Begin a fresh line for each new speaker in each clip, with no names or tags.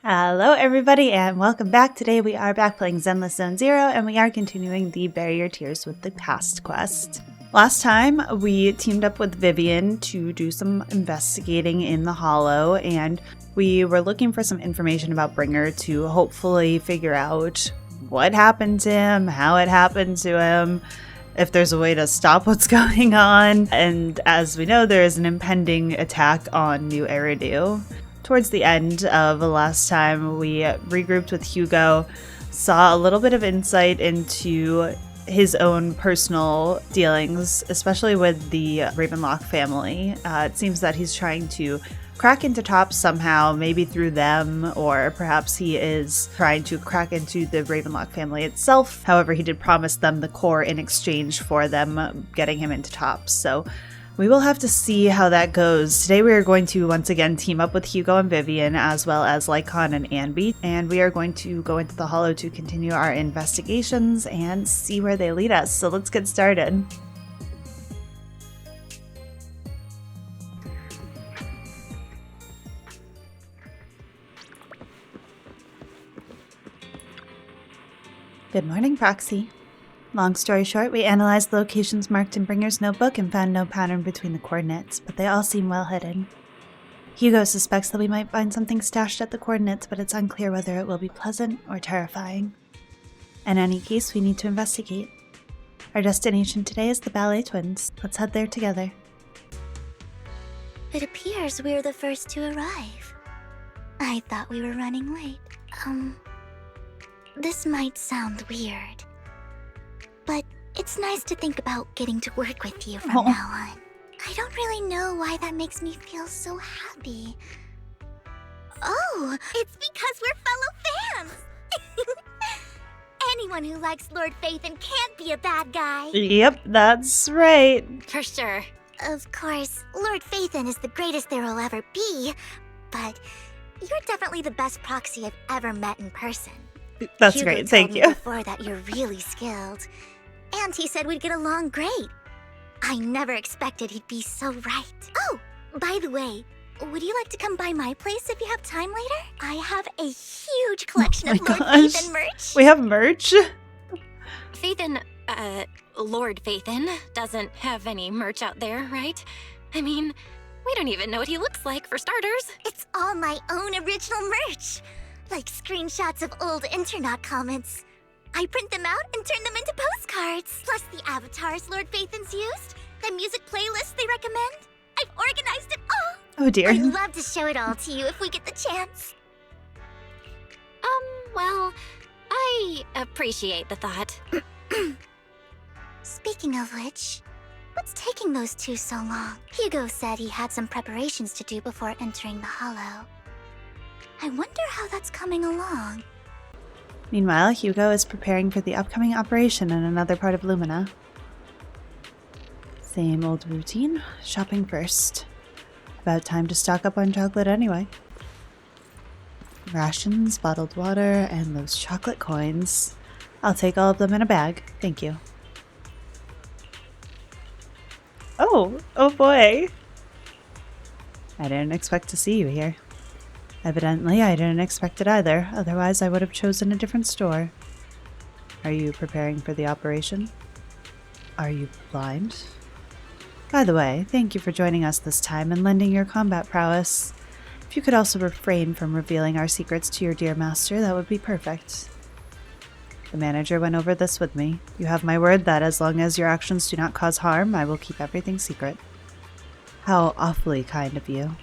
Hello everybody and welcome back. Today we are back playing Zenless Zone Zero and we are continuing the Barrier Tears with the past quest. Last time we teamed up with Vivian to do some investigating in the Hollow and we were looking for some information about Bringer to hopefully figure out what happened to him, how it happened to him, if there's a way to stop what's going on, and as we know there is an impending attack on New Eridu. Towards the end of the last time, we regrouped with Hugo, saw a little bit of insight into his own personal dealings, especially with the Ravenlock family. It seems that he's trying to crack into Tops somehow, maybe through them, or perhaps he is trying to crack into the Ravenlock family itself. However, he did promise them the core in exchange for them getting him into Tops. So we will have to see how that goes. Today we are going to once again team up with Hugo and Vivian as well as Lycaon and Anby, and we are going to go into the Hollow to continue our investigations and see where they lead us. So let's get started. Good morning, Proxy. Long story short, we analyzed the locations marked in Bringer's notebook and found no pattern between the coordinates, but they all seem well hidden. Hugo suspects that we might find something stashed at the coordinates, but it's unclear whether it will be pleasant or terrifying. In any case, we need to investigate. Our destination today is the Ballet Twins. Let's head there together.
It appears we're the first to arrive. I thought we were running late. This might sound weird, but it's nice to think about getting to work with you from now on. I don't really know why that makes me feel so happy. Oh, it's because we're fellow fans! Anyone who likes Lord Phaethon can't be a bad guy.
Yep, that's right.
For sure. Of course, Lord Phaethon is the greatest there will ever be, but you're definitely the best proxy I've ever met in person.
That's
Hugo
great, thank
told me
you.
before that you're really skilled. And he said we'd get along great. I never expected he'd be so right. Oh, by the way, would you like to come by my place if you have time later? I have a huge collection of Lord Phaethon merch.
We have merch?
Phaethon, Lord Phaethon doesn't have any merch out there, right? I mean, we don't even know what he looks like, for starters.
It's all my own original merch. Like screenshots of old internet comments. I print them out and turn them into postcards. Plus the avatars Lord Phaethon's used, the music playlists they recommend. I've organized it all.
Oh dear.
I'd love to show it all to you if we get the chance.
Well, I appreciate the thought.
Speaking of which, what's taking those two so long? Hugo said he had some preparations to do before entering the Hollow. I wonder how that's coming along.
Meanwhile, Hugo is preparing for the upcoming operation in another part of Lumina. Same old routine, shopping first. About time to stock up on chocolate anyway. Rations, bottled water, and those chocolate coins. I'll take all of them in a bag, thank you. Oh boy. I didn't expect to see you here. Evidently, I didn't expect it either, otherwise I would have chosen a different store. Are you preparing for the operation? Are you blind? By the way, thank you for joining us this time and lending your combat prowess. If you could also refrain from revealing our secrets to your dear master, that would be perfect. The manager went over this with me. You have my word that as long as your actions do not cause harm, I will keep everything secret. How awfully kind of you.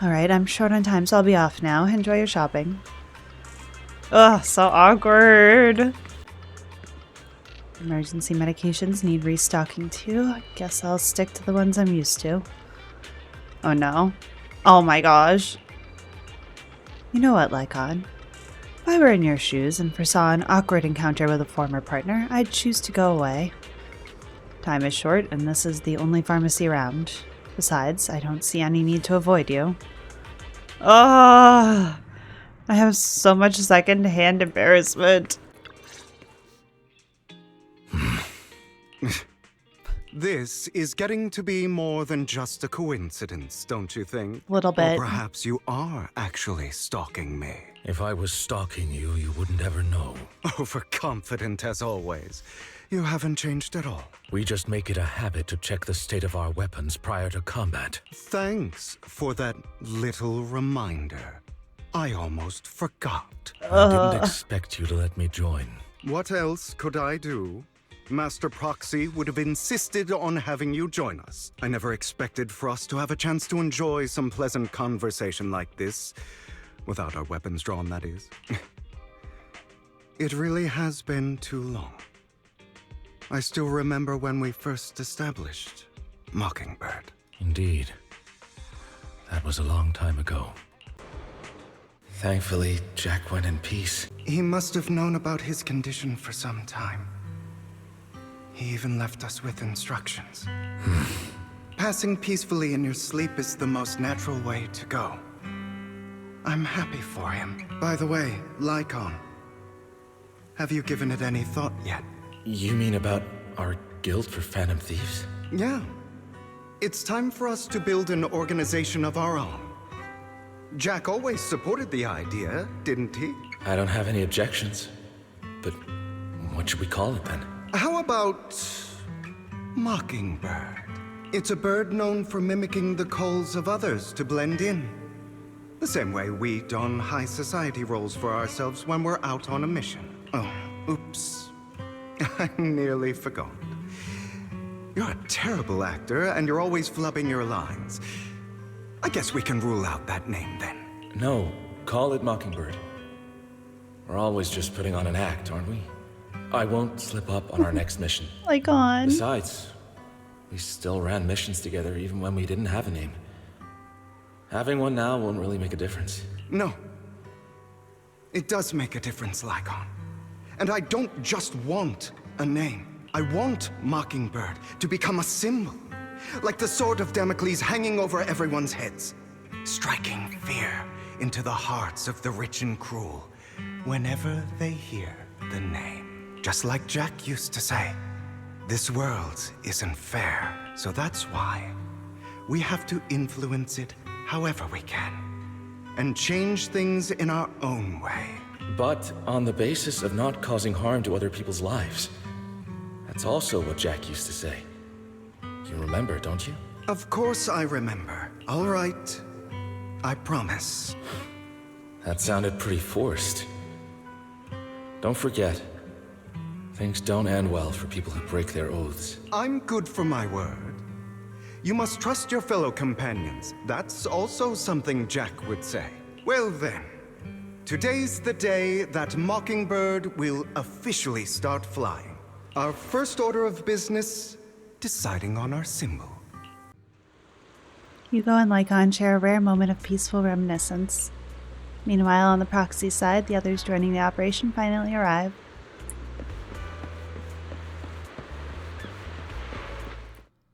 Alright, I'm short on time, so I'll be off now. Enjoy your shopping. Ugh, so awkward. Emergency medications need restocking too. Guess I'll stick to the ones I'm used to. Oh no. Oh my gosh. You know what, Lycaon? If I were in your shoes and foresaw an awkward encounter with a former partner, I'd choose to go away. Time is short, and this is the only pharmacy around. Besides, I don't see any need to avoid you. Oh, I have so much second-hand embarrassment.
This is getting to be more than just a coincidence, don't you think?
Little bit.
Or perhaps you are actually stalking me.
If I was stalking you, you wouldn't ever know.
Overconfident as always. You haven't changed at all.
We just make it a habit to check the state of our weapons prior to combat.
Thanks for that little reminder. I almost forgot.
I didn't expect you to let me join.
What else could I do? Master Proxy would have insisted on having you join us. I never expected for us to have a chance to enjoy some pleasant conversation like this. Without our weapons drawn, that is. It really has been too long. I still remember when we first established Mockingbird.
Indeed. That was a long time ago. Thankfully, Jack went in peace.
He must have known about his condition for some time. He even left us with instructions. Passing peacefully in your sleep is the most natural way to go. I'm happy for him. By the way, Lycaon, have you given it any thought yet?
You mean about our guild for Phantom Thieves?
Yeah. It's time for us to build an organization of our own. Jack always supported the idea, didn't he?
I don't have any objections. But what should we call it then?
How about Mockingbird? It's a bird known for mimicking the calls of others to blend in. The same way we don high society roles for ourselves when we're out on a mission. Oh, oops. I nearly forgot. You're a terrible actor, and you're always flubbing your lines. I guess we can rule out that name then.
No, call it Mockingbird. We're always just putting on an act, aren't we? I won't slip up on our next mission.
Lycaon.
Besides, we still ran missions together even when we didn't have a name. Having one now won't really make a difference.
No. It does make a difference, Lycaon. And I don't just want a name. I want Mockingbird to become a symbol. Like the sword of Damocles hanging over everyone's heads. Striking fear into the hearts of the rich and cruel whenever they hear the name. Just like Jack used to say, this world isn't fair. So that's why we have to influence it however we can. And change things in our own way.
But on the basis of not causing harm to other people's lives. That's also what Jack used to say. You remember, don't you?
Of course I remember. All right. I promise.
That sounded pretty forced. Don't forget, things don't end well for people who break their oaths.
I'm good for my word. You must trust your fellow companions. That's also something Jack would say. Well then, today's the day that Mockingbird will officially start flying. Our first order of business, deciding on our symbol.
Hugo and Lycaon share a rare moment of peaceful reminiscence. Meanwhile, on the proxy side, the others joining the operation finally arrive.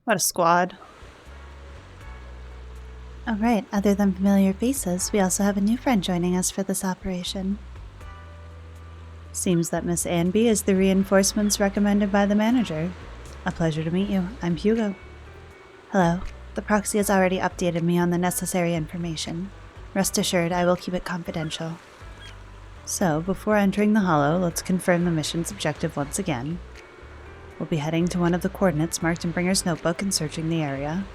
What a squad. Alright, other than familiar faces, we also have a new friend joining us for this operation. Seems that Miss Anby is the reinforcements recommended by the manager. A pleasure to meet you. I'm Hugo. Hello. The proxy has already updated me on the necessary information. Rest assured, I will keep it confidential. So, before entering the Hollow, let's confirm the mission's objective once again. We'll be heading to one of the coordinates marked in Bringer's notebook and searching the area.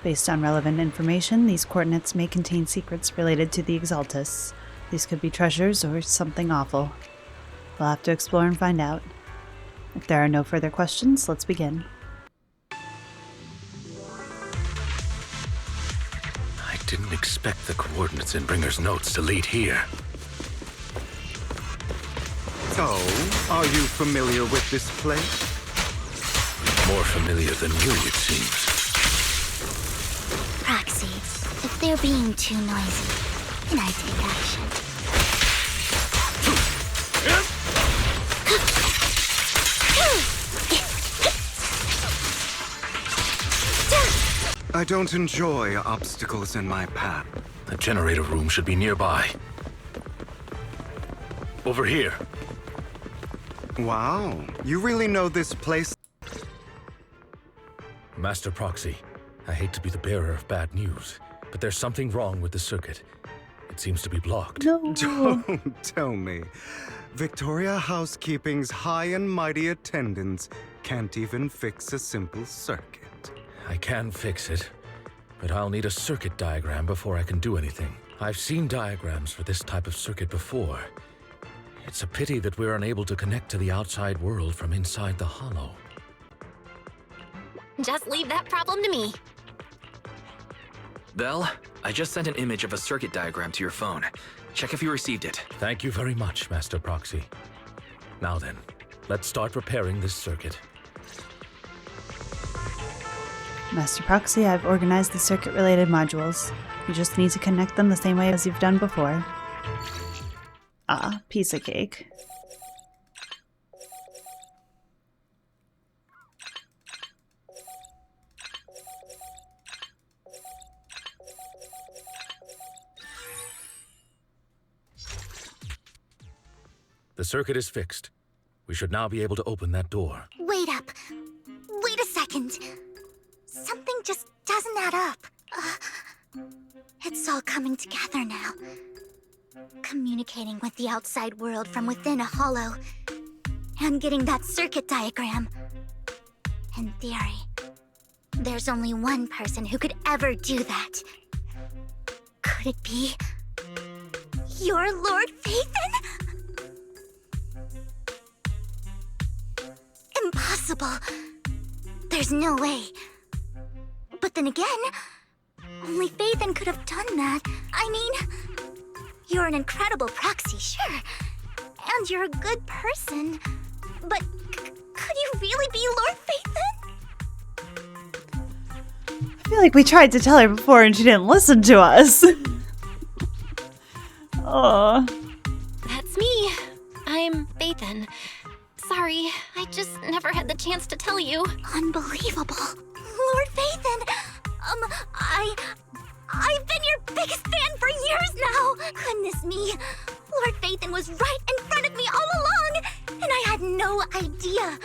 Based on relevant information, these coordinates may contain secrets related to the Exaltus. These could be treasures or something awful. We'll have to explore and find out. If there are no further questions, let's begin.
I didn't expect the coordinates in Bringer's notes to lead here.
Oh, are you familiar with this place?
More familiar than you, it seems.
Proxy, if they're being too noisy, can I take action?
I don't enjoy obstacles in my path.
The generator room should be nearby. Over here.
Wow, you really know this place?
Master Proxy, I hate to be the bearer of bad news, but there's something wrong with the circuit. It seems to be blocked.
No.
Don't tell me. Victoria Housekeeping's high and mighty attendants can't even fix a simple circuit.
I can fix it, but I'll need a circuit diagram before I can do anything. I've seen diagrams for this type of circuit before. It's a pity that we're unable to connect to the outside world from inside the hollow.
Just leave that problem to me.
Belle, I just sent an image of a circuit diagram to your phone. Check if you received it.
Thank you very much, Master Proxy. Now then, let's start repairing this circuit.
Master Proxy, I've organized the circuit-related modules. You just need to connect them the same way as you've done before. Ah, piece of cake.
The circuit is fixed. We should now be able to open that door.
Wait up. Wait a second. Something just doesn't add up. It's all coming together now. Communicating with the outside world from within a hollow. And getting that circuit diagram. In theory, there's only one person who could ever do that. Could it be your Lord Phaethon? Impossible. There's no way. But then again, only Phaethon could have done that. I mean, you're an incredible proxy, sure. And you're a good person. But could you really be Lord Phaethon?
I feel like we tried to tell her before and she didn't listen to us. Oh.
That's me. I'm Phaethon. Sorry, I just never had the chance to tell you.
Unbelievable. Lord Phaethon! I've been your biggest fan for years now! Goodness me! Lord Phaethon was right in front of me all along! And I had no idea!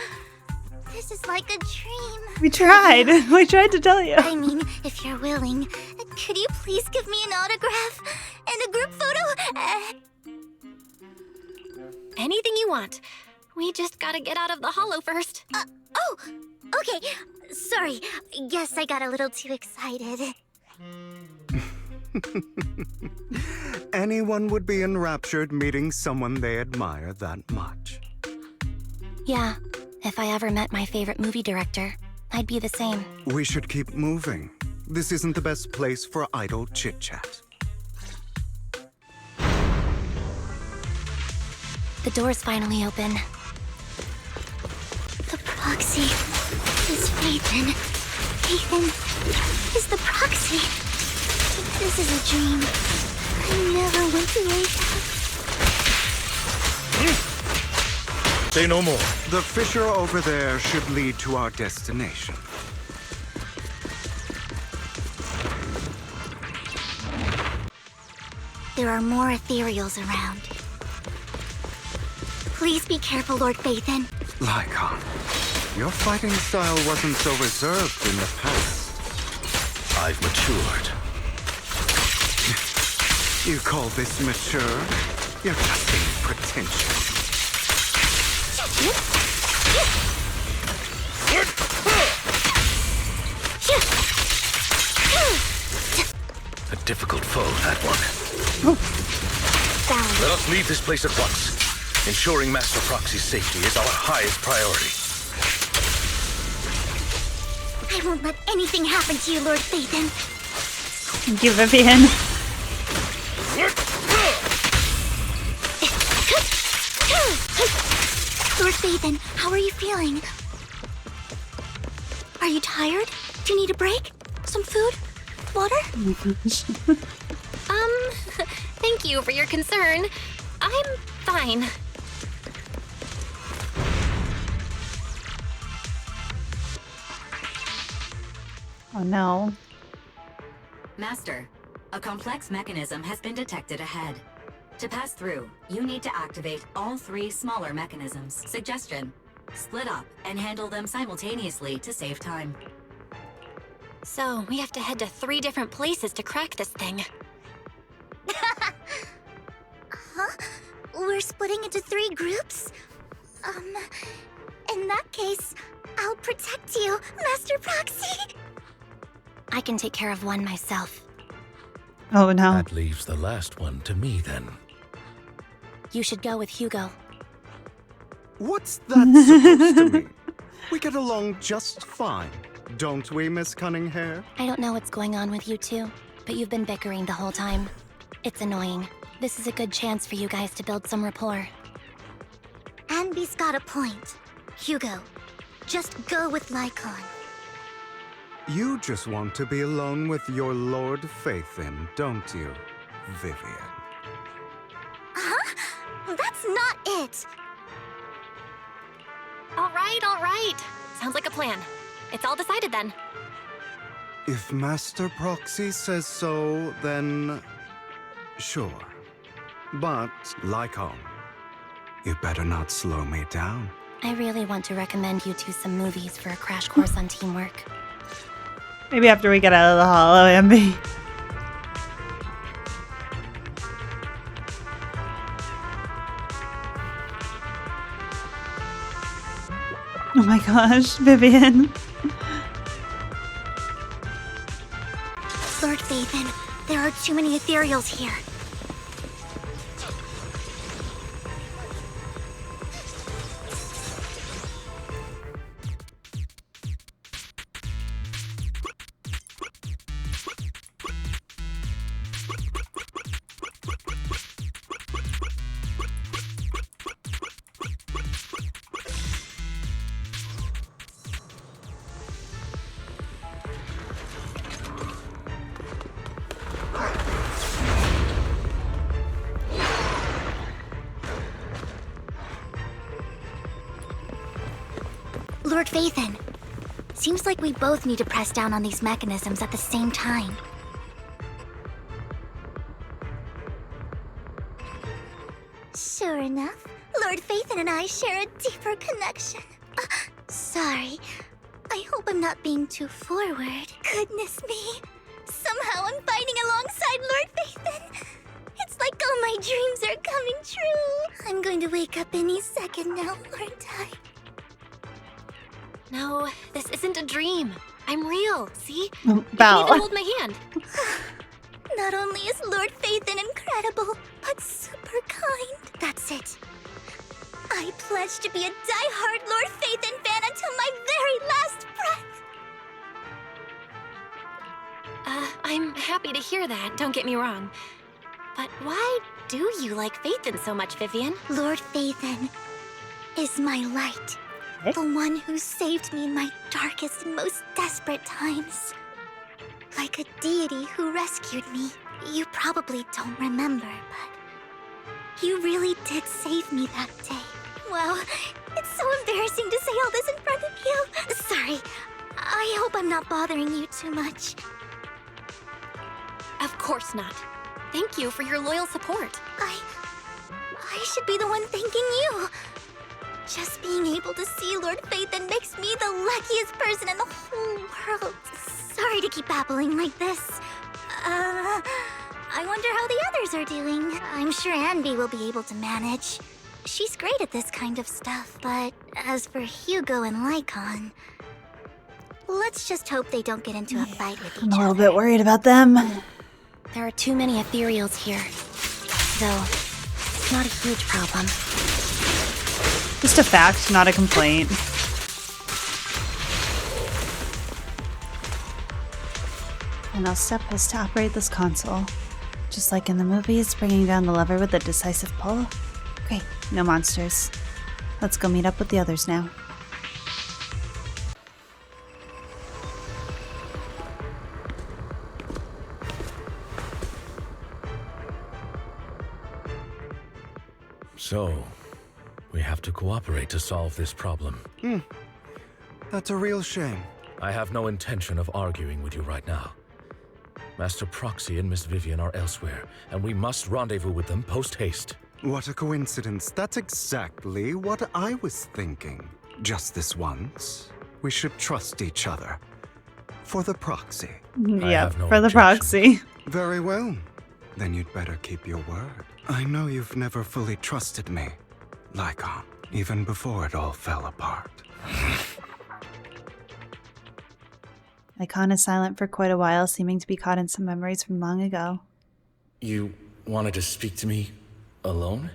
This is like a dream.
We tried. We tried to tell you.
I mean, if you're willing, could you please give me an autograph? And a group photo?
Anything you want. We just gotta get out of the hollow first.
Oh! Okay, sorry. Guess I got a little too excited.
Anyone would be enraptured meeting someone they admire that much.
Yeah, if I ever met my favorite movie director, I'd be the same.
We should keep moving. This isn't the best place for idle chit-chat.
The door's finally open.
The proxy is Phaethon. Phaethon is the proxy. This is a dream. I never went to wake up.
Say no more.
The fissure over there should lead to our destination.
There are more ethereals around. Please be careful, Lord Phaethon.
Lycaon, your fighting style wasn't so reserved in the past.
I've matured.
You call this mature? You're just being pretentious.
A difficult foe, that one.
Balance.
Let us leave this place at once. Ensuring Master Proxy's safety is our highest priority.
I won't let anything happen to you, Lord Phaethon.
Thank you, Vivian.
Lord Phaethon, how are you feeling? Are you tired? Do you need a break? Some food? Water?
Thank you for your concern. I'm fine.
Oh no.
Master, a complex mechanism has been detected ahead. To pass through, you need to activate all 3 smaller mechanisms. Suggestion: split up and handle them simultaneously to save time.
So, we have to head to 3 different places to crack this thing.
Huh? We're splitting into 3 groups? In that case, I'll protect you, Master Proxy!
I can take care of one myself.
Oh no.
That leaves the last one to me, then.
You should go with Hugo.
What's that supposed to mean? We get along just fine, don't we, Miss Cunninghair?
I don't know what's going on with you two, but you've been bickering the whole time. It's annoying. This is a good chance for you guys to build some rapport.
Anby's got a point. Hugo, just go with Lycaon.
You just want to be alone with your Lord Faithin, don't you, Vivian?
Huh? That's not it!
All right. Sounds like a plan. It's all decided then.
If Master Proxy says so, then sure. But, Lycaon, you better not slow me down.
I really want to recommend you two some movies for a crash course on teamwork.
Maybe after we get out of the hollow, Amby. Oh my gosh, Vivian.
Lord Faithin, there are too many ethereals here. Lord Faithin, seems like we both need to press down on these mechanisms at the same time. Sure enough, Lord Faithin and I share a deeper connection. Sorry. I hope I'm not being too forward. Goodness me. Somehow I'm fighting alongside Lord Faithin. It's like all my dreams are coming true. I'm going to wake up any second now, aren't I?
No, this isn't a dream. I'm real, see?
Val.
You can even hold my hand.
Not only is Lord Faithin incredible, but super kind. That's it. I pledge to be a die-hard Lord Faithin fan until my very last breath.
I'm happy to hear that, don't get me wrong. But why do you like Faithin so much, Vivian?
Lord Faithin is my light.
Eh?
The one who saved me in my darkest and most desperate times. Like a deity who rescued me. You probably don't remember, but you really did save me that day. Wow, it's so embarrassing to say all this in front of you. Sorry, I hope I'm not bothering you too much.
Of course not. Thank you for your loyal support.
I should be the one thanking you. Just being able to see Lord Faithin makes me the luckiest person in the whole world. Sorry to keep babbling like this. I wonder how the others are doing. I'm sure Anby will be able to manage. She's great at this kind of stuff, but as for Hugo and Lycaon, let's just hope they don't get into a fight with each
I'm a little
other.
bit worried about them.
There are too many ethereals here. Though, it's not a huge problem.
Just a fact, not a complaint. Final step is to operate this console. Just like in the movies, bringing down the lever with a decisive pull. Great, no monsters. Let's go meet up with the others now.
So, we have to cooperate to solve this problem.
That's a real shame.
I have no intention of arguing with you right now. Master Proxy and Miss Vivian are elsewhere, and we must rendezvous with them post-haste.
What a coincidence. That's exactly what I was thinking. Just this once, we should trust each other. For the proxy.
Yeah,
have no
for the
objection.
proxy.
Very well. Then you'd better keep your word. I know you've never fully trusted me, Lycaon, even before it all fell apart.
Lycaon is silent for quite a while, seeming to be caught in some memories from long ago.
You wanted to speak to me alone?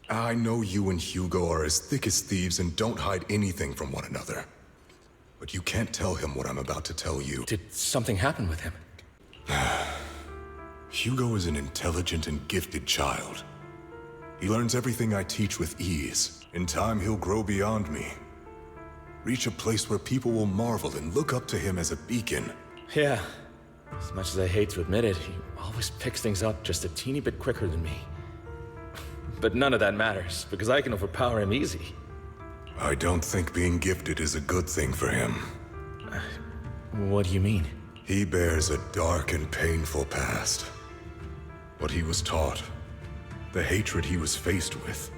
I know you and Hugo are as thick as thieves and don't hide anything from one another. But you can't tell him what I'm about to tell you.
Did something happen with him?
Hugo is an intelligent and gifted child. He learns everything I teach with ease. In time, he'll grow beyond me. Reach a place where people will marvel and look up to him as a beacon.
Yeah. As much as I hate to admit it, he always picks things up just a teeny bit quicker than me. But none of that matters, because I can overpower him easy.
I don't think being gifted is a good thing for him.
What do you mean?
He bears a dark and painful past. What he was taught, the hatred he was faced with,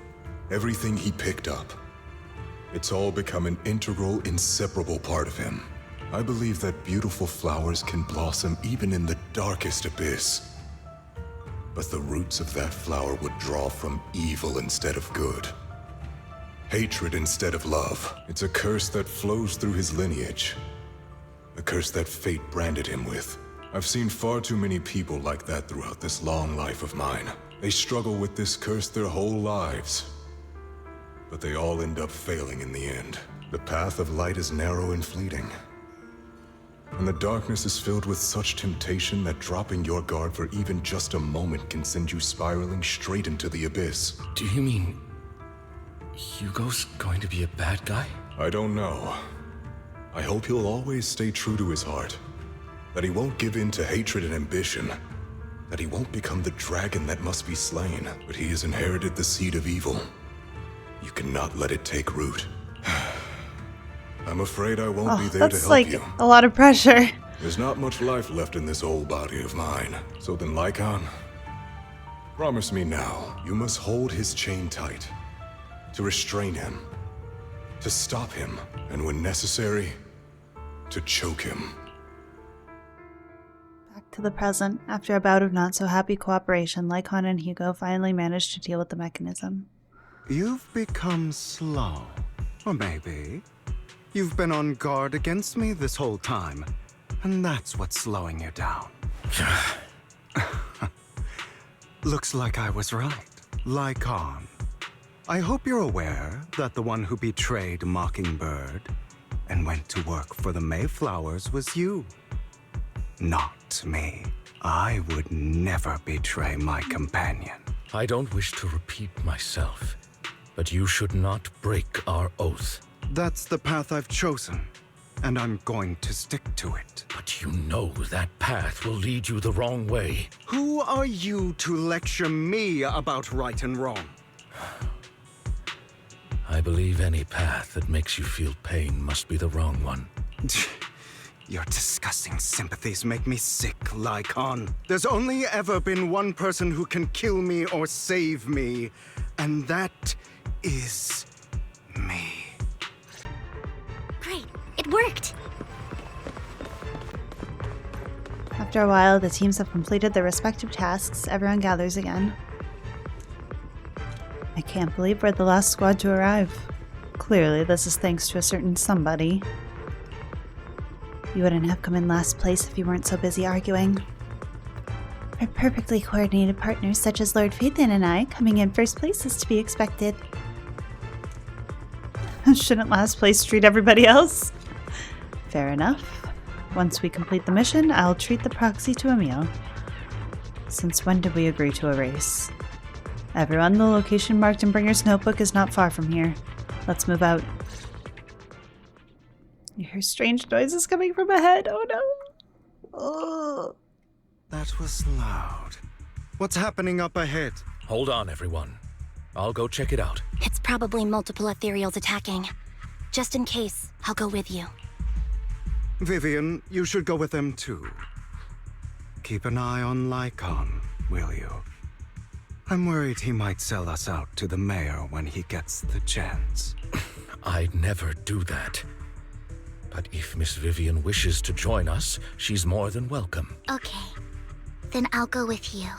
everything he picked up. It's all become an integral, inseparable part of him. I believe that beautiful flowers can blossom even in the darkest abyss. But the roots of that flower would draw from evil instead of good. Hatred instead of love. It's a curse that flows through his lineage. A curse that fate branded him with. I've seen far too many people like that throughout this long life of mine. They struggle with this curse their whole lives. But they all end up failing in the end. The path of light is narrow and fleeting. And the darkness is filled with such temptation that dropping your guard for even just a moment can send you spiraling straight into the abyss.
Do you mean Hugo's going to be a bad guy?
I don't know. I hope he'll always stay true to his heart. That he won't give in to hatred and ambition. That he won't become the dragon that must be slain. But he has inherited the seed of evil. You cannot let it take root. I'm afraid I won't be there to
That's
help
like
you.
a lot of pressure.
There's not much life left in this old body of mine. So then, Lycaon, promise me now, you must hold his chain tight. To restrain him. To stop him. And when necessary, to choke him.
Back to the present. After a bout of not-so-happy cooperation, Lycaon and Hugo finally managed to deal with the mechanism.
You've become slow. Or maybe you've been on guard against me this whole time, and that's what's slowing you down. Looks like I was right. Lycaon. I hope you're aware that the one who betrayed Mockingbird and went to work for the Mayflowers was you. Not me. I would never betray my companion.
I don't wish to repeat myself, but you should not break our oath.
That's the path I've chosen, and I'm going to stick to it.
But you know that path will lead you the wrong way.
Who are you to lecture me about right and wrong?
I believe any path that makes you feel pain must be the wrong one.
Your disgusting sympathies make me sick, Lycaon. There's only ever been one person who can kill me or save me, and that is me.
Great, it worked.
After a while, the teams have completed their respective tasks. Everyone gathers again. I can't believe we're the last squad to arrive. Clearly, this is thanks to a certain somebody. You wouldn't have come in last place if you weren't so busy arguing. Our perfectly coordinated partners such as Lord Vivian and I coming in first place is to be expected. Shouldn't last place treat everybody else? Fair enough. Once we complete the mission, I'll treat the proxy to a meal. Since when did we agree to a race? Everyone, the location marked in Bringer's notebook is not far from here. Let's move out. You hear strange noises coming from ahead. Oh no. Oh.
That was loud. What's happening up ahead?
Hold on, everyone. I'll go check it out.
It's probably multiple ethereals attacking. Just in case, I'll go with you.
Vivian, you should go with them too. Keep an eye on Lycaon, will you? I'm worried he might sell us out to the mayor when he gets the chance.
I'd never do that. But if Miss Vivian wishes to join us, she's more than welcome.
Okay. Then I'll go with you.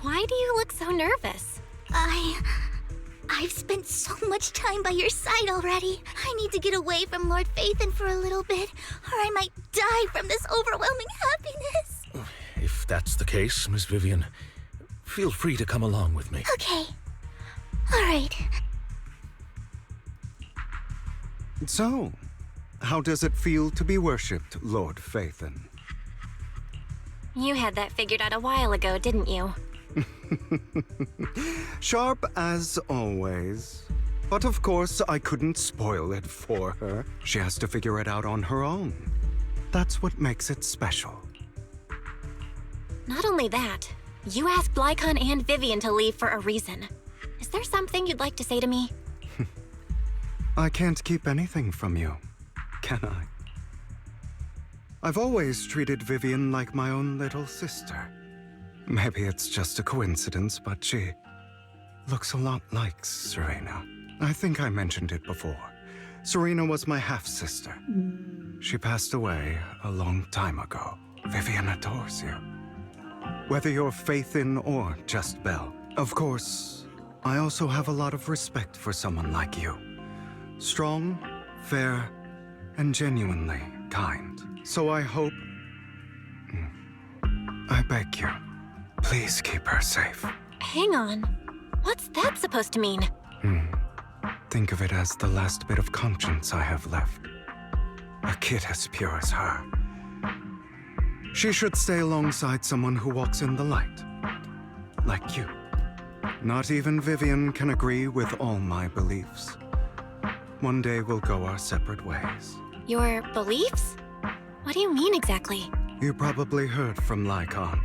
Why do you look so nervous?
I've spent so much time by your side already. I need to get away from Lord Phaethon for a little bit, or I might die from this overwhelming happiness.
If that's the case, Miss Vivian, feel free to come along with me.
Okay. All right.
So, how does it feel to be worshipped, Lord Phaethon?
You had that figured out a while ago, didn't you?
Sharp as always. But of course, I couldn't spoil it for her. She has to figure it out on her own. That's what makes it special.
Not only that, you asked Lycaon and Vivian to leave for a reason. Is there something you'd like to say to me?
I can't keep anything from you, can I? I've always treated Vivian like my own little sister. Maybe it's just a coincidence, but she looks a lot like Serena. I think I mentioned it before. Serena was my half-sister. She passed away a long time ago. Vivian adores you. Whether you're Phaethon or just Belle. Of course, I also have a lot of respect for someone like you. Strong, fair, and genuinely kind. So I hope... I beg you, please keep her safe.
Hang on. What's that supposed to mean?
Think of it as the last bit of conscience I have left. A kid as pure as her. She should stay alongside someone who walks in the light. Like you. Not even Vivian can agree with all my beliefs. One day we'll go our separate ways.
Your beliefs? What do you mean exactly?
You probably heard from Lycaon.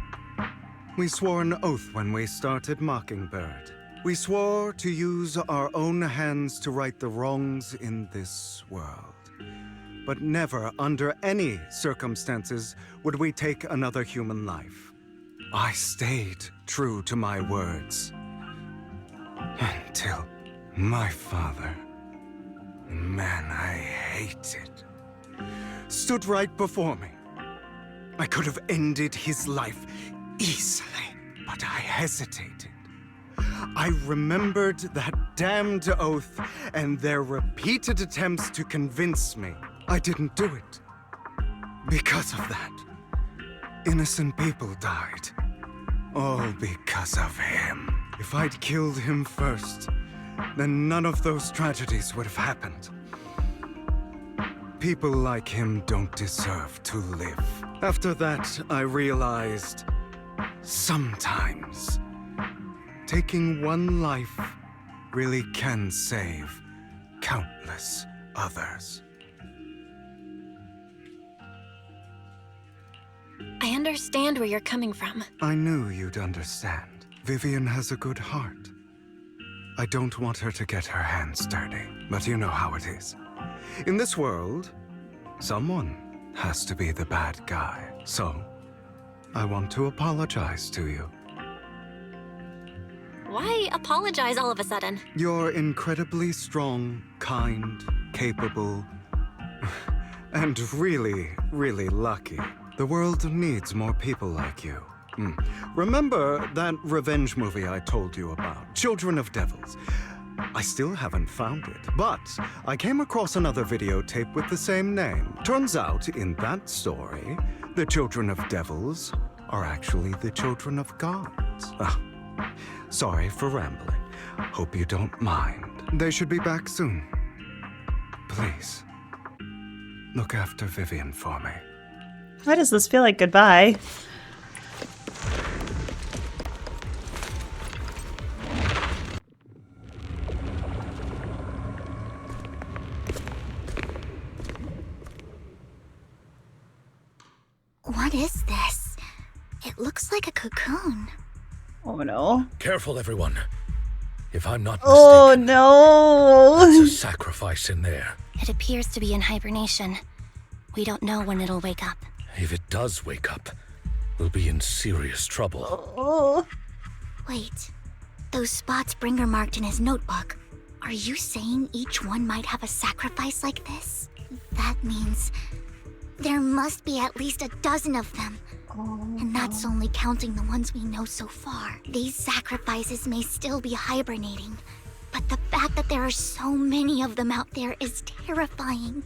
We swore an oath when we started Mockingbird. We swore to use our own hands to right the wrongs in this world. But never, under any circumstances, would we take another human life. I stayed true to my words. Until my father, the man I hated, stood right before me. I could have ended his life easily, but I hesitated. I remembered that damned oath and their repeated attempts to convince me I didn't do it. Because of that, innocent people died. All because of him. If I'd killed him first, then none of those tragedies would have happened. People like him don't deserve to live. After that, I realized, sometimes, taking one life really can save countless others.
I understand where you're coming from.
I knew you'd understand. Vivian has a good heart. I don't want her to get her hands dirty, but you know how it is. In this world, someone has to be the bad guy. So, I want to apologize to you.
Why apologize all of a sudden?
You're incredibly strong, kind, capable, and really, really lucky. The world needs more people like you. Remember that revenge movie I told you about, Children of Devils? I still haven't found it, but I came across another videotape with the same name. Turns out, in that story, the Children of Devils are actually the children of gods. Sorry for rambling. Hope you don't mind. They should be back soon. Please, look after Vivian for me.
Why does this feel like goodbye?
What is this? It looks like a cocoon.
Oh no.
Careful, everyone. If I'm not mistaken,
Oh no!
there's a sacrifice in there.
It appears to be in hibernation. We don't know when it'll wake up.
If it does wake up, we'll be in serious trouble.
Oh.
Wait, those spots Bringer marked in his notebook. Are you saying each one might have a sacrifice like this? That means there must be at least a dozen of them. And that's only counting the ones we know so far. These sacrifices may still be hibernating, but the fact that there are so many of them out there is terrifying.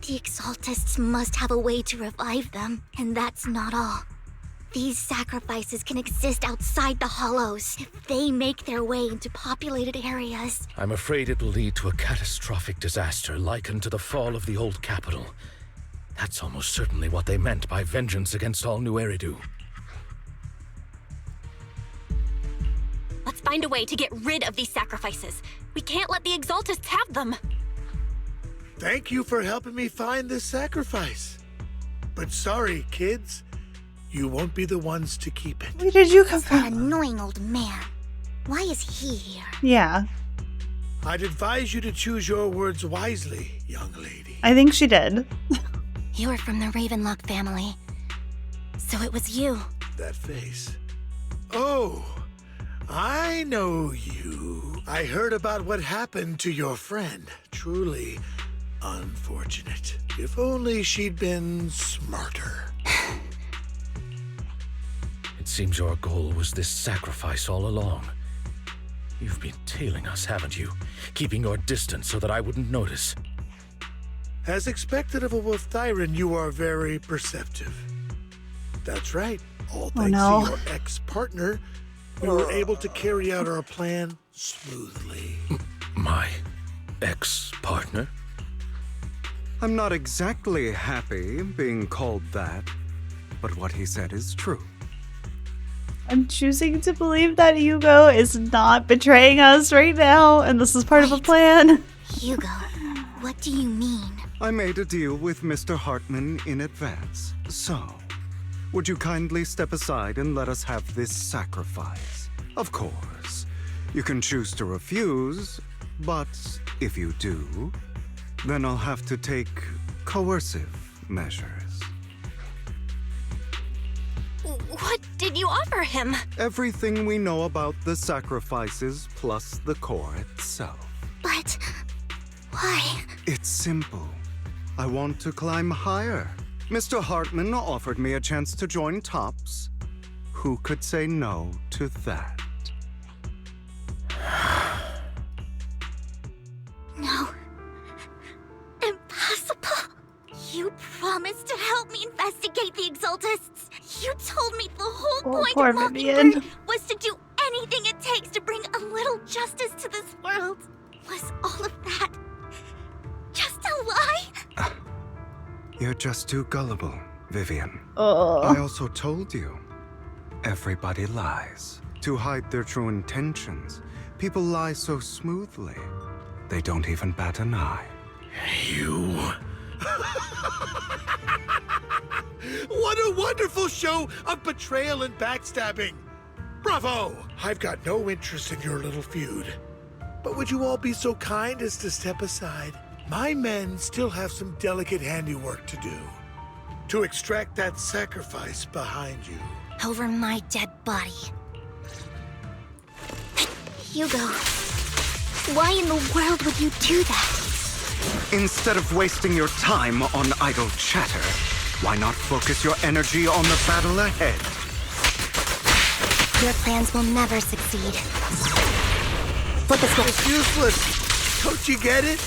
The Exaltists must have a way to revive them, and that's not all. These sacrifices can exist outside the Hollows if they make their way into populated areas.
I'm afraid it will lead to a catastrophic disaster likened to the fall of the old capital. That's almost certainly what they meant by vengeance against all New Eridu.
Let's find a way to get rid of these sacrifices. We can't let the Exaltists have them.
Thank you for helping me find this sacrifice. But sorry, kids. You won't be the ones to keep it.
Where did you come
That
from?
annoying old man. Why is he here?
Yeah,
I'd advise you to choose your words wisely, young lady.
I think she did.
You were from the Ravenlock family. So it was you.
That face. Oh, I know you. I heard about what happened to your friend. Truly unfortunate. If only she'd been smarter.
It seems your goal was this sacrifice all along. You've been tailing us, haven't you? Keeping your distance so that I wouldn't notice.
As expected of a Wolf Thyran, you are very perceptive. That's right. All thanks
no.
to your ex-partner, we were able to carry out our plan smoothly.
My ex-partner?
I'm not exactly happy being called that, but what he said is true.
I'm choosing to believe that Hugo is not betraying us right now, and this is part of a plan.
Hugo, what do you mean?
I made a deal with Mr. Hartman in advance. So, would you kindly step aside and let us have this sacrifice? Of course, you can choose to refuse, but if you do, then I'll have to take coercive measures.
What did you offer him?
Everything we know about the sacrifices plus the core itself.
But why?
It's simple. I want to climb higher. Mr. Hartman offered me a chance to join Tops. Who could say no to that?
No. Impossible. You promised to help me investigate the Exaltists. You told me the whole point
poor
of
Vivian.
Mockingbird was to do anything it takes to bring a little justice to this world. Was all of that just a lie?
You're just too gullible, Vivian.
Oh.
I also told you, everybody lies. To hide their true intentions, people lie so smoothly, they don't even bat an eye.
You...
What a wonderful show of betrayal and backstabbing! Bravo! I've got no interest in your little feud. But would you all be so kind as to step aside? My men still have some delicate handiwork to do. To extract that sacrifice behind you.
Over my dead body.
Hugo, why in the world would you do that?
Instead of wasting your time on idle chatter, why not focus your energy on the battle ahead?
Your plans will never succeed. Flip a switch.
It's useless. Don't you get it?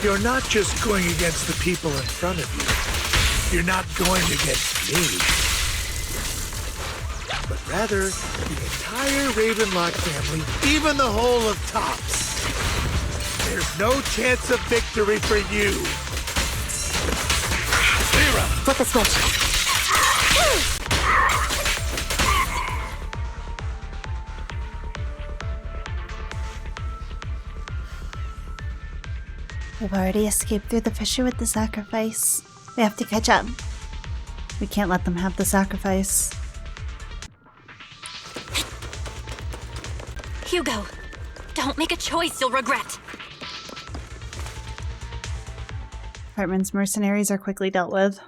You're not just going against the people in front of you. You're not going against me. But rather, the entire Ravenlock family, even the whole of Tops. There's no chance of victory for you.
Flip a switch.
We've already escaped through the fissure with the sacrifice. We have to catch up. We can't let them have the sacrifice.
Hugo, don't make a choice you'll regret.
Hartman's mercenaries are quickly dealt with.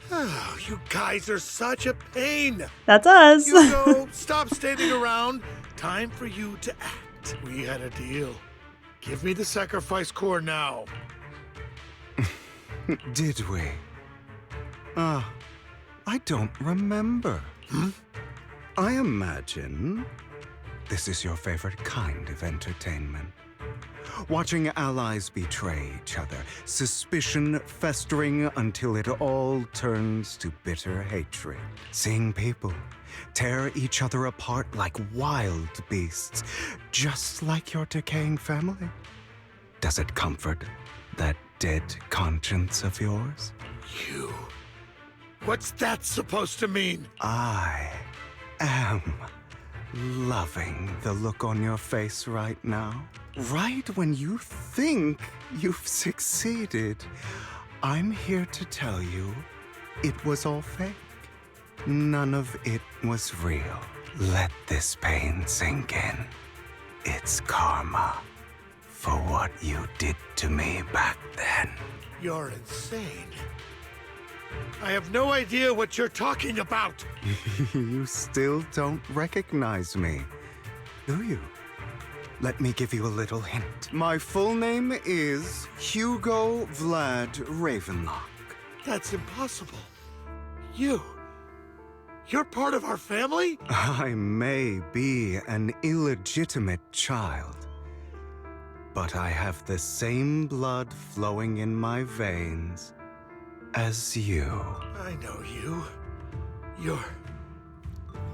Oh, you guys are such a pain.
That's us!
Hugo, stop standing around. Time for you to act. it. We had a deal. Give me the sacrifice core now.
Did we? I don't remember. I imagine this is your favorite kind of entertainment. Watching allies betray each other, suspicion festering until it all turns to bitter hatred. Seeing people tear each other apart like wild beasts, just like your decaying family. Does it comfort that dead conscience of yours?
You. What's that supposed to mean?
I am loving the look on your face right now. Right when you think you've succeeded, I'm here to tell you it was all fake. None of it was real. Let this pain sink in. It's karma for what you did to me back then.
You're insane. I have no idea what you're talking about.
You still don't recognize me, do you? Let me give you a little hint. My full name is Hugo Vlad Ravenlock.
That's impossible. You're part of our family?
I may be an illegitimate child, but I have the same blood flowing in my veins as you.
I know you. You're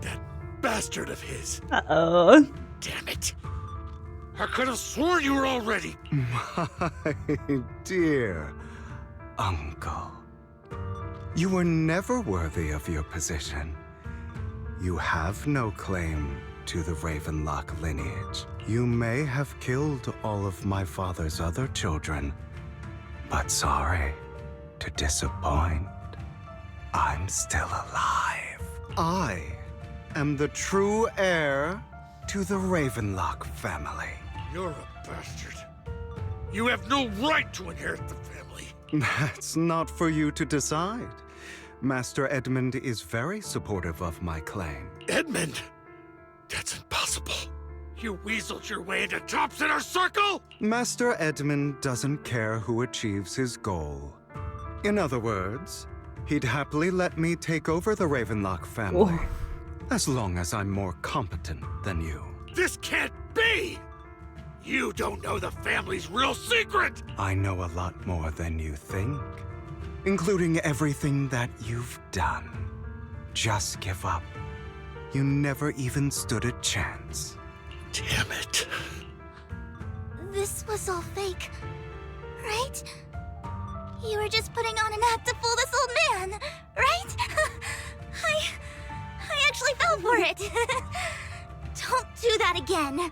that bastard of his.
Uh-oh.
Damn it. I could have sworn you were already.
My dear uncle, you were never worthy of your position. You have no claim to the Ravenlock lineage. You may have killed all of my father's other children, but sorry to disappoint, I'm still alive. I am the true heir to the Ravenlock family.
You're a bastard. You have no right to inherit the family.
That's not for you to decide. Master Edmund is very supportive of my claim.
Edmund? That's impossible. You weaseled your way into Top's inner circle?
Master Edmund doesn't care who achieves his goal. In other words, he'd happily let me take over the Ravenlock family, as long as I'm more competent than you.
This can't be! You don't know the family's real secret!
I know a lot more than you think, including everything that you've done. Just give up. You never even stood a chance.
Damn it.
This was all fake, right? You were just putting on an act to fool this old man, right? I actually fell for it. Don't do that again.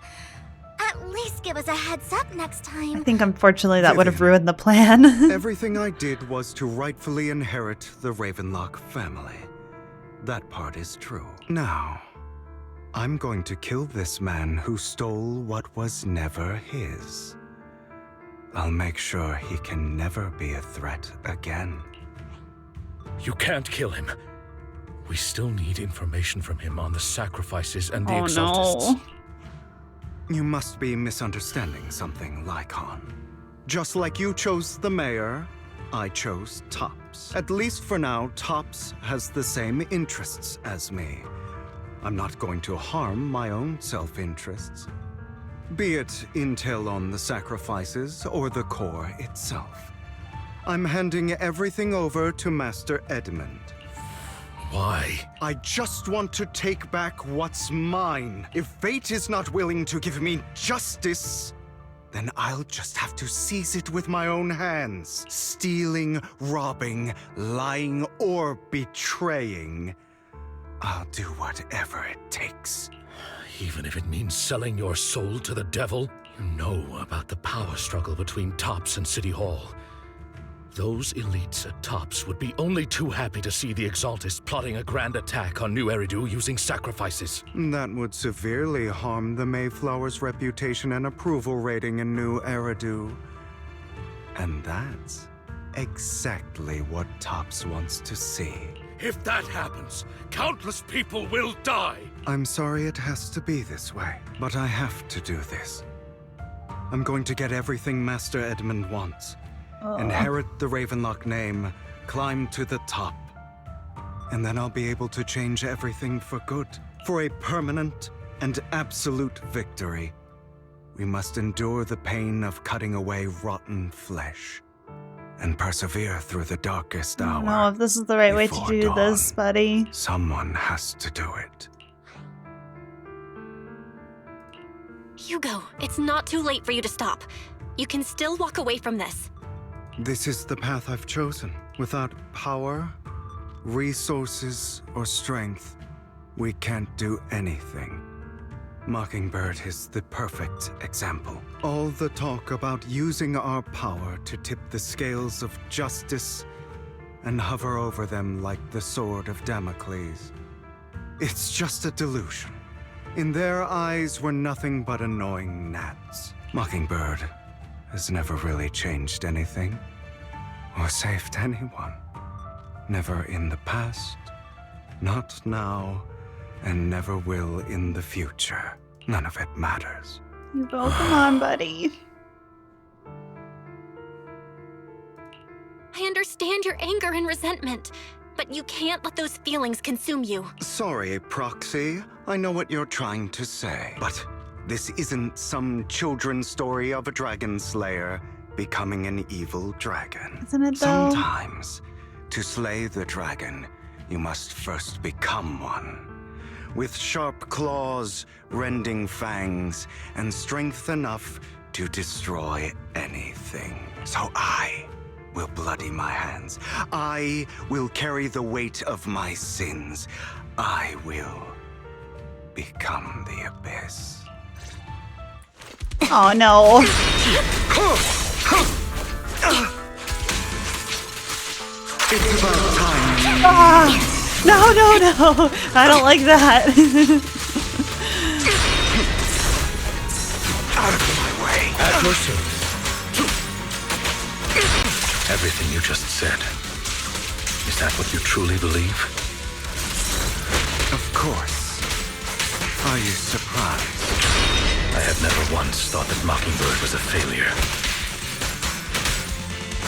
At least give us a heads up next time.
I think unfortunately that would have
Vivian,
ruined the plan.
Everything I did was to rightfully inherit the Ravenlock family. That part is true. Now, I'm going to kill this man who stole what was never his. I'll make sure he can never be a threat again.
You can't kill him. We still need information from him on the sacrifices and the
Oh
exaltists.
no.
You must be misunderstanding something, Lycaon. Just like you chose the mayor, I chose Tops. At least for now, Tops has the same interests as me. I'm not going to harm my own self-interests. Be it intel on the sacrifices or the core itself. I'm handing everything over to Master Edmund.
Why?
I just want to take back what's mine. If fate is not willing to give me justice, then I'll just have to seize it with my own hands. Stealing, robbing, lying, or betraying. I'll do whatever it takes.
Even if it means selling your soul to the devil? You know about the power struggle between Tops and City Hall. Those elites at Tops would be only too happy to see the Exaltists plotting a grand attack on New Eridu using sacrifices.
That would severely harm the Mayflower's reputation and approval rating in New Eridu. And that's exactly what Tops wants to see.
If that happens, countless people will die.
I'm sorry it has to be this way, but I have to do this. I'm going to get everything Master Edmund wants. Inherit the Ravenlock name, climb to the top. And then I'll be able to change everything for good. For a permanent and absolute victory, we must endure the pain of cutting away rotten flesh and persevere through the darkest hour.
I don't know if this is the right way to
before
do
dawn.
this, buddy.
Someone has to do it.
Hugo, it's not too late for you to stop. You can still walk away from this.
This is the path I've chosen. Without power, resources, or strength, we can't do anything. Mockingbird is the perfect example. All the talk about using our power to tip the scales of justice and hover over them like the sword of Damocles. It's just a delusion. In their eyes, we're nothing but annoying gnats. Mockingbird has never really changed anything or saved anyone. Never in the past, not now, and never will in the future. None of it matters.
Hugo, come on, buddy.
I understand your anger and resentment, but you can't let those feelings consume you.
Sorry, Proxy. I know what you're trying to say. But this isn't some children's story of a dragon slayer becoming an evil dragon.
Isn't it, though?
Sometimes, to slay the dragon, you must first become one. With sharp claws, rending fangs, and strength enough to destroy anything. So I will bloody my hands. I will carry the weight of my sins. I will become the abyss.
Oh no.
It's about time.
Ah! No. I don't like that.
Out of my way.
At your service. Everything you just said. Is that what you truly believe?
Of course. Are you surprised?
I have never once thought that Mockingbird was a failure.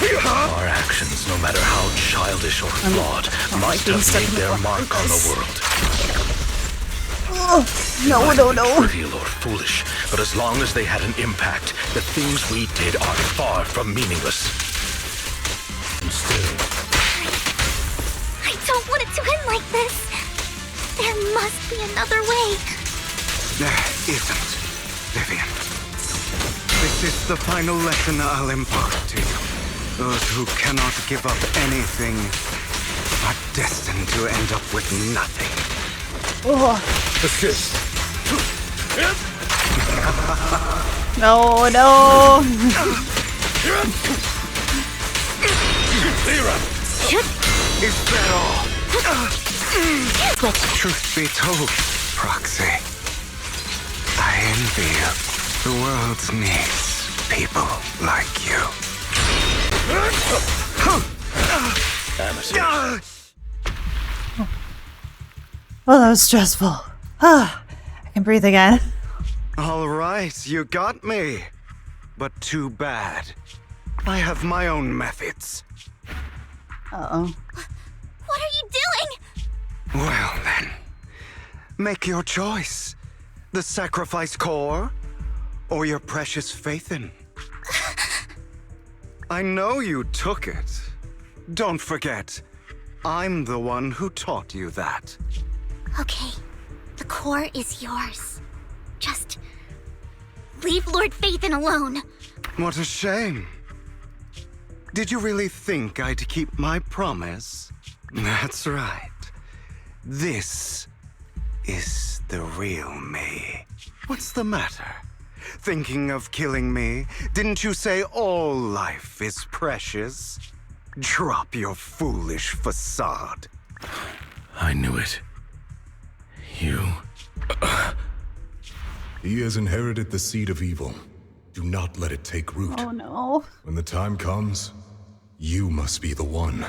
Our actions, no matter how childish or flawed, must have made their mark on the world.
No.
Trivial or foolish, but as long as they had an impact, the things we did are far from meaningless. And still,
I don't want it to end like this. There must be another way.
There isn't, Vivian. This is the final lesson I'll impart to you. Those who cannot give up anything are destined to end up with nothing.
assist.
No.
Is that all? Truth be told, Proxy, I envy you. The world needs people like you.
Oh, that was stressful. I can breathe again.
All right, you got me. But too bad. I have my own methods.
Uh-oh.
What are you doing?
Well then, make your choice. The sacrifice core, or your precious Faithin. I know you took it. Don't forget, I'm the one who taught you that.
Okay, the core is yours. Just leave Lord Faithin alone.
What a shame. Did you really think I'd keep my promise? That's right. This is the real me. What's the matter? Thinking of killing me? Didn't you say all life is precious? Drop your foolish facade.
I knew it. You...
He has inherited the seed of evil. Do not let it take root.
Oh no.
When the time comes, you must be the one.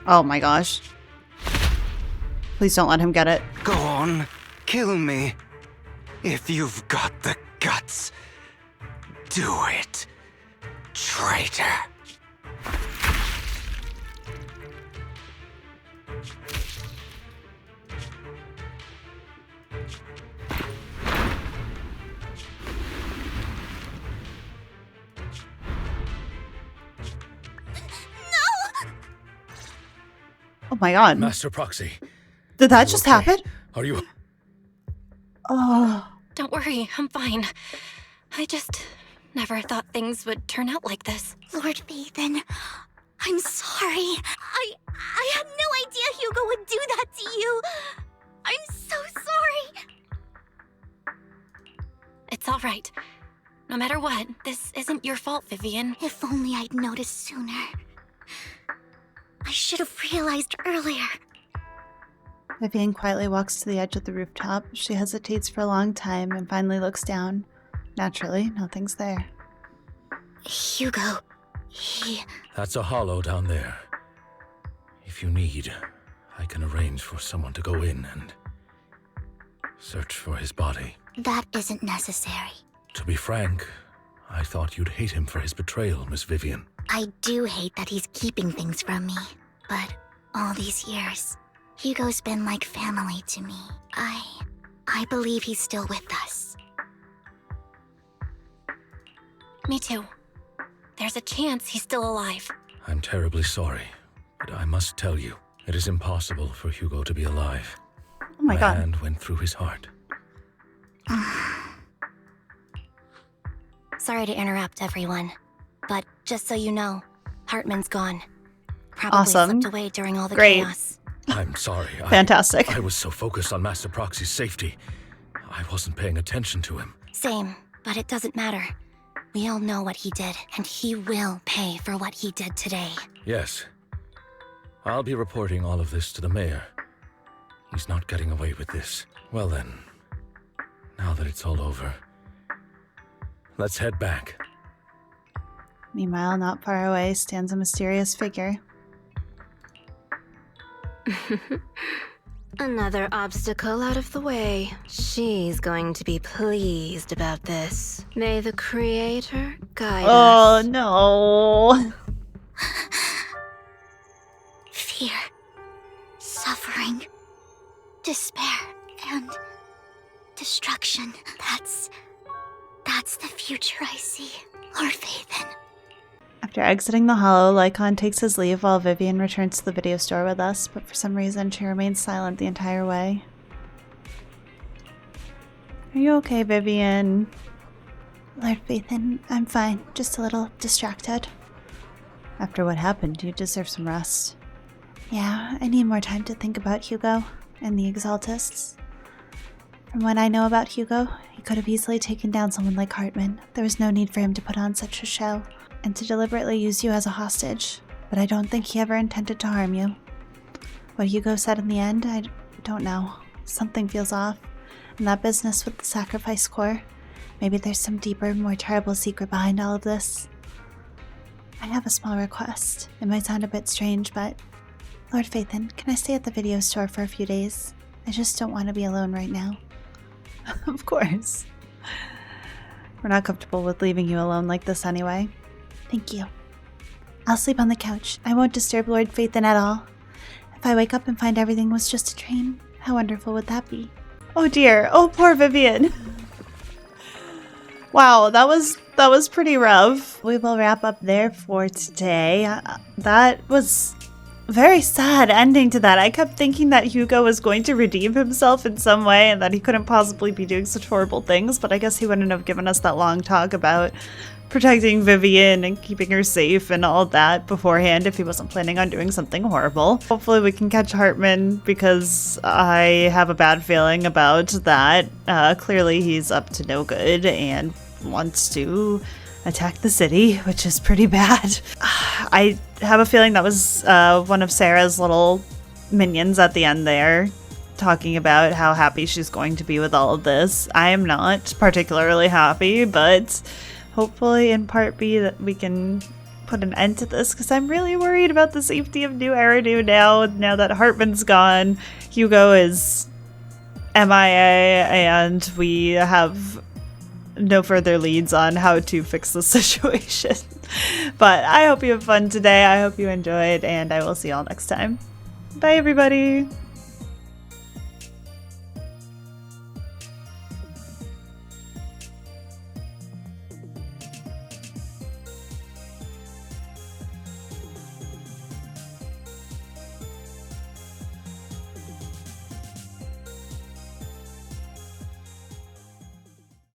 Oh my gosh. Please don't let him get it.
Go on, kill me. If you've got the guts, do it, traitor.
Oh my god.
Master Proxy.
Did that just happen?
Are you...
Oh.
Don't worry, I'm fine. I just never thought things would turn out like this.
Lord Phaethon, I'm sorry. I had no idea Hugo would do that to you. I'm so sorry.
It's all right. No matter what, this isn't your fault, Vivian.
If only I'd noticed sooner. I should have realized earlier.
Vivian quietly walks to the edge of the rooftop. She hesitates for a long time and finally looks down. Naturally, nothing's there.
Hugo, he...
That's a hollow down there. If you need, I can arrange for someone to go in and search for his body.
That isn't necessary.
To be frank, I thought you'd hate him for his betrayal, Miss Vivian.
I do hate that he's keeping things from me, but all these years, Hugo's been like family to me. I believe he's still with us.
Me too. There's a chance he's still alive.
I'm terribly sorry, but I must tell you, it is impossible for Hugo to be alive.
Oh my god.
hand went through his heart.
Sorry to interrupt, everyone. But just so you know, Hartman's gone. Probably
Awesome.
slipped away during all the
Great.
chaos.
I'm sorry.
Fantastic.
I was so focused on Master Proxy's safety, I wasn't paying attention to him.
Same, but it doesn't matter. We all know what he did, and he will pay for what he did today.
Yes. I'll be reporting all of this to the mayor. He's not getting away with this. Well then, now that it's all over, let's head back.
Meanwhile, not far away stands a mysterious figure.
Another obstacle out of the way. She's going to be pleased about this. May the Creator guide
Oh
us.
no.
Fear, suffering, despair, and destruction. That's the future I see, Lord Phaethon.
After exiting the hollow, Lycaon takes his leave while Vivian returns to the video store with us, but for some reason she remains silent the entire way. Are you okay, Vivian? Lord Phaethon, I'm fine. Just a little distracted. After what happened, you deserve some rest. Yeah, I need more time to think about Hugo and the Exaltists. From what I know about Hugo, he could have easily taken down someone like Hartman. There was no need for him to put on such a show, and to deliberately use you as a hostage, but I don't think he ever intended to harm you. What Hugo said in the end, I don't know. Something feels off. And that business with the Sacrifice Corps, maybe there's some deeper, more terrible secret behind all of this. I have a small request. It might sound a bit strange, but Lord Phaethon, can I stay at the video store for a few days? I just don't want to be alone right now. Of course. We're not comfortable with leaving you alone like this anyway. Thank you. I'll sleep on the couch. I won't disturb Lord Phaethon at all. If I wake up and find everything was just a dream, how wonderful would that be? Oh dear. Oh, poor Vivian. Wow, that was pretty rough. We will wrap up there for today. That was a very sad ending to that. I kept thinking that Hugo was going to redeem himself in some way and that he couldn't possibly be doing such horrible things, but I guess he wouldn't have given us that long talk about protecting Vivian and keeping her safe and all that beforehand if he wasn't planning on doing something horrible. Hopefully we can catch Hartman because I have a bad feeling about that. Clearly he's up to no good and wants to attack the city, which is pretty bad. I have a feeling that was one of Sarah's little minions at the end there, talking about how happy she's going to be with all of this. I am not particularly happy, but hopefully in part B that we can put an end to this because I'm really worried about the safety of New Eridu now that Hartman's gone. Hugo is MIA and we have no further leads on how to fix the situation. But I hope you have fun today. I hope you enjoyed, and I will see y'all next time. Bye, everybody.